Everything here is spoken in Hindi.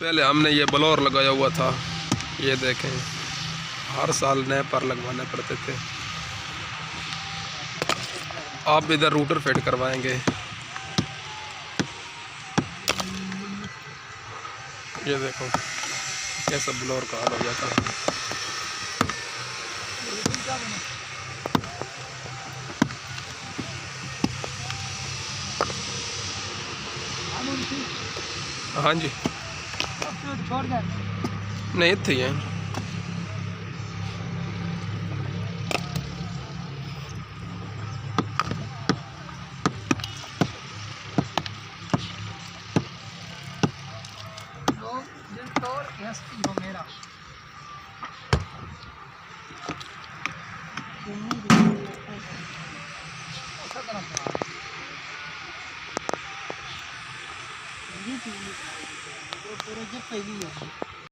पहले हमने ये ब्लोअर लगाया हुआ था, ये देखें हर साल नए पर लगवाने पड़ते थे। आप इधर रूटर फिट करवाएंगे। ये देखो कैसा ब्लोअर का हाल हो जाता है। हाँ जी नहीं थी है पूरा जब पहली है